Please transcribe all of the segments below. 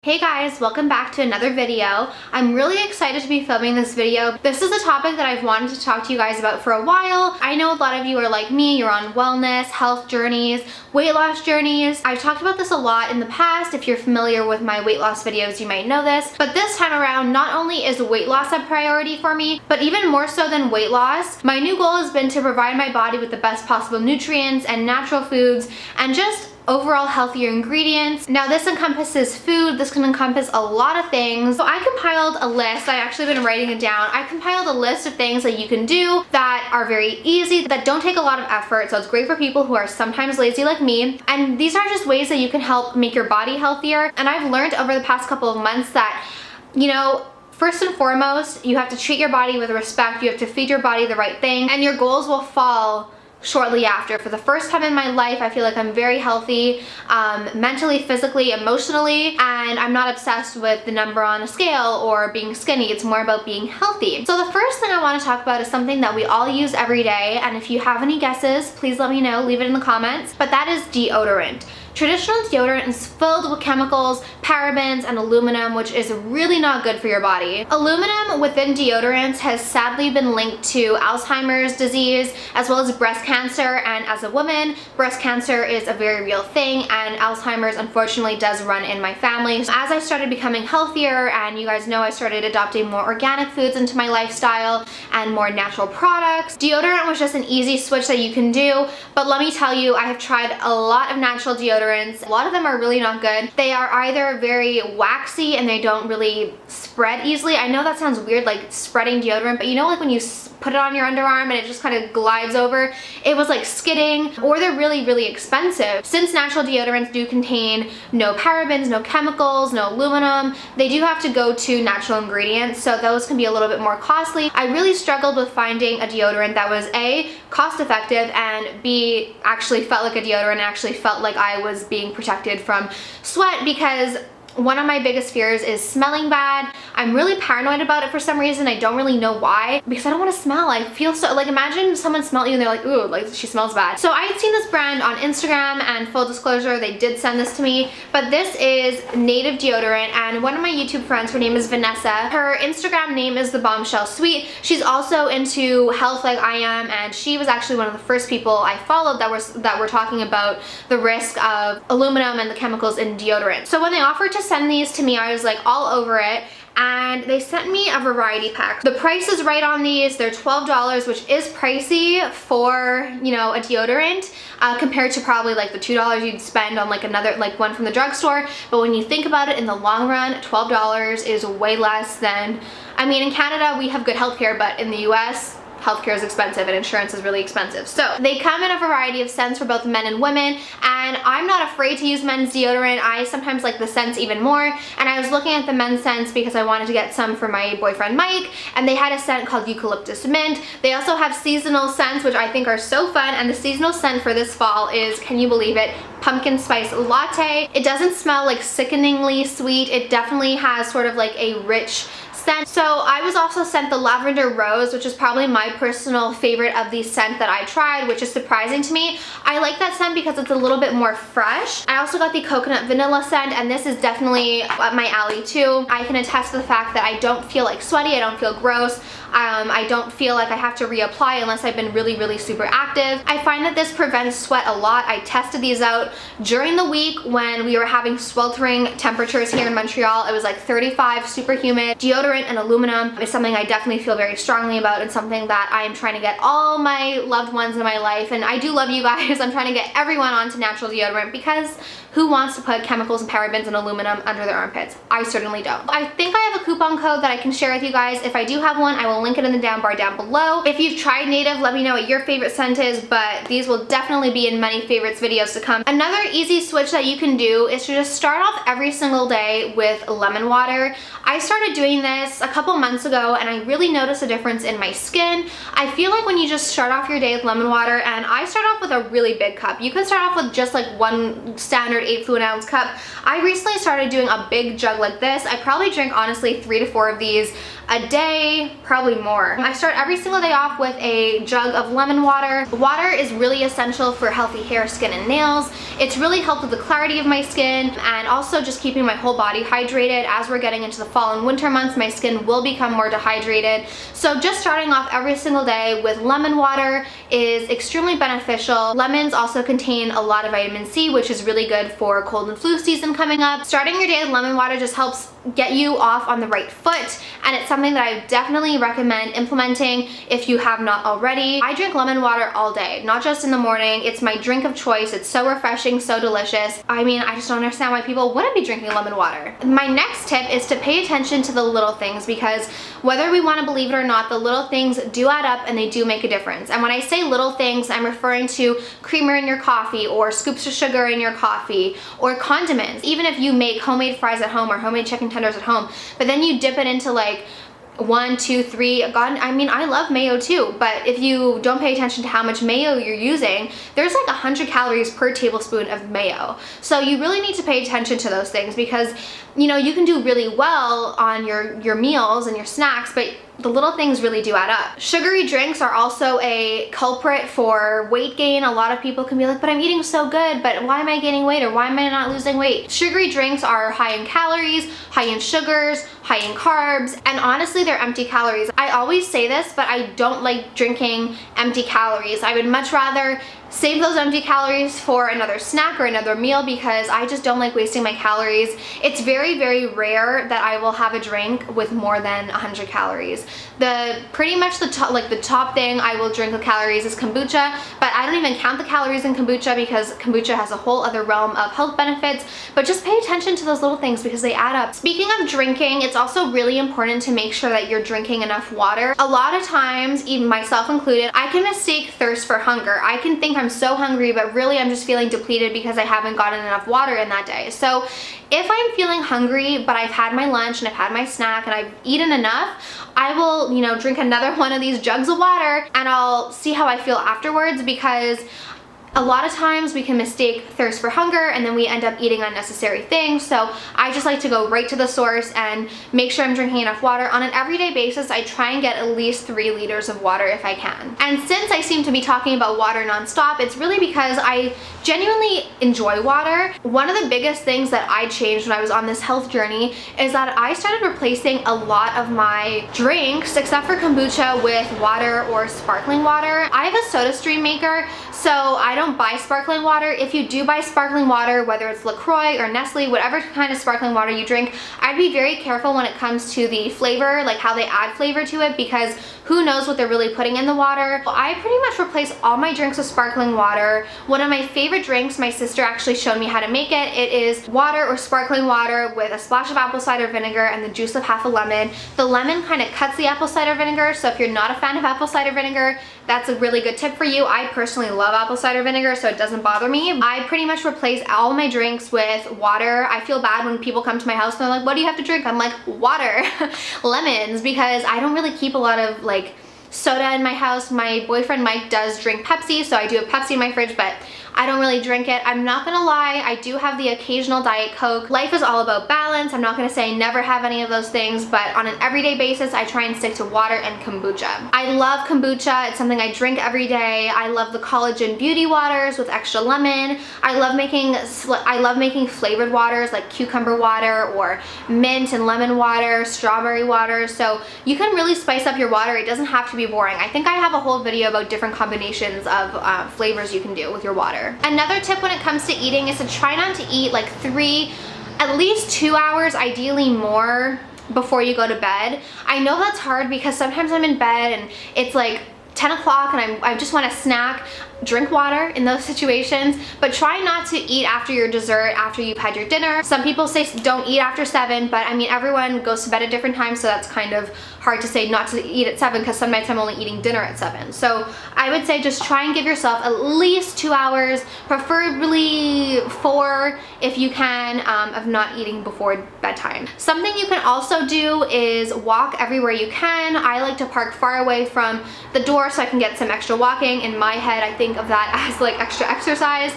Hey guys, welcome back to another video. I'm really excited to be filming this video. This is a topic that I've wanted to talk to you guys about for a while. I know a lot of you are like me, you're on wellness, health journeys, weight loss journeys. I've talked about this a lot in the past. If you're familiar with my weight loss videos, you might know this. But this time around, not only is weight loss a priority for me, but even more so than weight loss, my new goal has been to provide my body with the best possible nutrients and natural foods and just overall healthier ingredients. Now this encompasses food, this can encompass a lot of things. So I compiled a list, I actually been writing it down. I compiled a list of things that you can do that are very easy, that don't take a lot of effort. So it's great for people who are sometimes lazy like me. And these are just ways that you can help make your body healthier. And I've learned over the past couple of months that, first and foremost, you have to treat your body with respect. You have to feed your body the right thing, and your goals will fall shortly after. For the first time in my life, I feel like I'm very healthy, mentally, physically, emotionally, and I'm not obsessed with the number on a scale or being skinny. It's more about being healthy. So the first thing I want to talk about is something that we all use every day, and if you have any guesses, please let me know, leave it in the comments, but that is deodorant. Traditional deodorant is filled with chemicals, parabens, and aluminum, which is really not good for your body. Aluminum within deodorants has sadly been linked to Alzheimer's disease, as well as breast cancer, and as a woman, breast cancer is a very real thing, and Alzheimer's unfortunately does run in my family. So as I started becoming healthier, and you guys know I started adopting more organic foods into my lifestyle and more natural products, deodorant was just an easy switch that you can do. But let me tell you, I have tried a lot of natural deodorants. A lot of them are really not good. They are either very waxy and they don't really spread easily. I know that sounds weird, like spreading deodorant, but you know, like when you put it on your underarm and it just kind of glides over, it was like skidding. Or they're really, really expensive. Since natural deodorants do contain no parabens, no chemicals, no aluminum, they do have to go to natural ingredients, so those can be a little bit more costly. I really struggled with finding a deodorant that was A, cost effective, and B, actually felt like a deodorant, actually felt like I was being protected from sweat, because one of my biggest fears is smelling bad. I'm really paranoid about it for some reason. I don't really know why, because I don't want to smell. I feel so, like, imagine someone smelled you and they're like, ooh, like she smells bad. So I had seen this brand on Instagram, and full disclosure, they did send this to me, but this is Native Deodorant, and one of my YouTube friends, her name is Vanessa. Her Instagram name is The Bombshell Sweet. She's also into health like I am, and she was actually one of the first people I followed that were talking about the risk of aluminum and the chemicals in deodorant. So when they offered to send these to me, I was like all over it, and they sent me a variety pack. The price is right on these. They're $12, which is pricey for, a deodorant, compared to probably like the $2 you'd spend on like another, like one from the drugstore. But when you think about it in the long run, $12 is way less than, I mean, in Canada we have good healthcare, but in the US, healthcare is expensive and insurance is really expensive. So they come in a variety of scents for both men and women, and I'm not afraid to use men's deodorant. I sometimes like the scents even more, and I was looking at the men's scents because I wanted to get some for my boyfriend Mike, and they had a scent called Eucalyptus Mint. They also have seasonal scents, which I think are so fun, and the seasonal scent for this fall is, can you believe it, pumpkin spice latte. It doesn't smell like sickeningly sweet. It definitely has sort of like a rich scent. So I was also sent the lavender rose, which is probably my personal favorite of the scent that I tried, which is surprising to me. I like that scent because it's a little bit more fresh. I also got the coconut vanilla scent, and this is definitely up my alley too. I can attest to the fact that I don't feel like sweaty, I don't feel gross. I don't feel like I have to reapply unless I've been really, really super active. I find that this prevents sweat a lot. I tested these out during the week when we were having sweltering temperatures here in Montreal. It was like 35, super humid. Deodorant and aluminum is something I definitely feel very strongly about, and something that I am trying to get all my loved ones in my life, and I do love you guys. I'm trying to get everyone onto natural deodorant, because who wants to put chemicals and parabens and aluminum under their armpits? I certainly don't. I think I have a coupon code that I can share with you guys. If I do have one, I will link it in the down bar down below. If you've tried Native, let me know what your favorite scent is, but these will definitely be in many favorites videos to come. Another easy switch that you can do is to just start off every single day with lemon water. I started doing this a couple months ago, and I really noticed a difference in my skin. I feel like when you just start off your day with lemon water, and I start off with a really big cup. You can start off with just like one standard 8 fluid ounce cup. I recently started doing a big jug like this. I probably drink honestly 3 to 4 of these a day, probably probably more. I start every single day off with a jug of lemon water. Water is really essential for healthy hair, skin, and nails. It's really helped with the clarity of my skin and also just keeping my whole body hydrated. As we're getting into the fall and winter months, my skin will become more dehydrated. So just starting off every single day with lemon water is extremely beneficial. Lemons also contain a lot of vitamin C, which is really good for cold and flu season coming up. Starting your day with lemon water just helps get you off on the right foot, and it's something that I definitely recommend implementing if you have not already. I drink lemon water all day, not just in the morning. It's my drink of choice. It's so refreshing, so delicious. I mean, I just don't understand why people wouldn't be drinking lemon water. My next tip is to pay attention to the little things, because whether we want to believe it or not, the little things do add up and they do make a difference. And when I say little things, I'm referring to creamer in your coffee, or scoops of sugar in your coffee, or condiments. Even if you make homemade fries at home or homemade chicken tenders at home, but then you dip it into like 1, 2, 3, God, I mean, I love mayo too, but if you don't pay attention to how much mayo you're using, there's like 100 calories per tablespoon of mayo. So you really need to pay attention to those things, because you know, you can do really well on your meals and your snacks, but the little things really do add up. Sugary drinks are also a culprit for weight gain. A lot of people can be like, but I'm eating so good, but why am I gaining weight, or why am I not losing weight? Sugary drinks are high in calories, high in sugars, high in carbs, and honestly, they're empty calories. I always say this, but I don't like drinking empty calories. I would much rather save those empty calories for another snack or another meal, because I just don't like wasting my calories. It's very, very rare that I will have a drink with more than 100 calories. Pretty much the top thing I will drink with calories is kombucha, but I don't even count the calories in kombucha, because kombucha has a whole other realm of health benefits. But just pay attention to those little things, because they add up. Speaking of drinking, it's also really important to make sure that you're drinking enough water. A lot of times, even myself included, I can mistake thirst for hunger. I can think I'm so hungry, but really I'm just feeling depleted because I haven't gotten enough water in that day. So if I'm feeling hungry, but I've had my lunch and I've had my snack and I've eaten enough, I will, you know, drink another one of these jugs of water, and I'll see how I feel afterwards, because a lot of times we can mistake thirst for hunger and then we end up eating unnecessary things. So I just like to go right to the source and make sure I'm drinking enough water. On an everyday basis, I try and get at least 3 liters of water if I can. And since I seem to be talking about water nonstop, it's really because I genuinely enjoy water. One of the biggest things that I changed when I was on this health journey is that I started replacing a lot of my drinks, except for kombucha, with water or sparkling water. I have a soda stream maker, so I don't buy sparkling water. If you do buy sparkling water, whether it's LaCroix or Nestle, whatever kind of sparkling water you drink, I'd be very careful when it comes to the flavor, like how they add flavor to it, because who knows what they're really putting in the water. I pretty much replace all my drinks with sparkling water. One of my favorite drinks, my sister actually showed me how to make it. It is water or sparkling water with a splash of apple cider vinegar and the juice of half a lemon. The lemon kind of cuts the apple cider vinegar, so if you're not a fan of apple cider vinegar, that's a really good tip for you. I personally love apple cider vinegar, so it doesn't bother me. I pretty much replace all my drinks with water. I feel bad when people come to my house and they're like, what do you have to drink? I'm like, water, lemons, because I don't really keep a lot of like soda in my house. My boyfriend Mike does drink Pepsi, so I do have Pepsi in my fridge, but I don't really drink it. I'm not gonna lie, I do have the occasional Diet Coke. Life is all about balance. I'm not gonna say I never have any of those things, but on an everyday basis, I try and stick to water and kombucha. I love kombucha. It's something I drink every day. I love the collagen beauty waters with extra lemon. I love making flavored waters like cucumber water or mint and lemon water, strawberry water. So you can really spice up your water. It doesn't have to be boring. I think I have a whole video about different combinations of flavors you can do with your water. Another tip when it comes to eating is to try not to eat like at least 2 hours, ideally more, before you go to bed. I know that's hard because sometimes I'm in bed and it's like 10 o'clock and I just want a snack. Drink water in those situations, but try not to eat after your dessert, after you've had your dinner. Some people say don't eat after 7, but I mean, everyone goes to bed at different times, so that's kind of hard to say not to eat at 7, because sometimes I'm only eating dinner at 7. So I would say just try and give yourself at least 2 hours, preferably 4 if you can, of not eating before bedtime. Something you can also do is walk everywhere you can. I like to park far away from the door so I can get some extra walking. In my head, I think think of that as like extra exercise.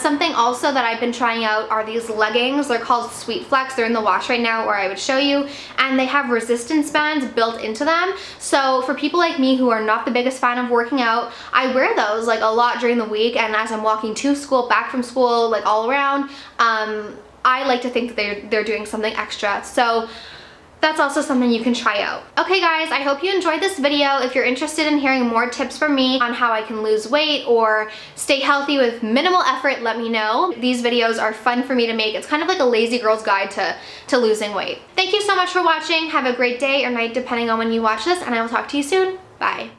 Something also that I've been trying out are these leggings. They're called Sweet Flex. They're in the wash right now, or I would show you, and they have resistance bands built into them. So for people like me who are not the biggest fan of working out, I wear those like a lot during the week, and as I'm walking to school, back from school, like all around, I like to think that they're doing something extra. So that's also something you can try out. Okay guys, I hope you enjoyed this video. If you're interested in hearing more tips from me on how I can lose weight or stay healthy with minimal effort, let me know. These videos are fun for me to make. It's kind of like a lazy girl's guide to losing weight. Thank you so much for watching. Have a great day or night depending on when you watch this, and I will talk to you soon. Bye.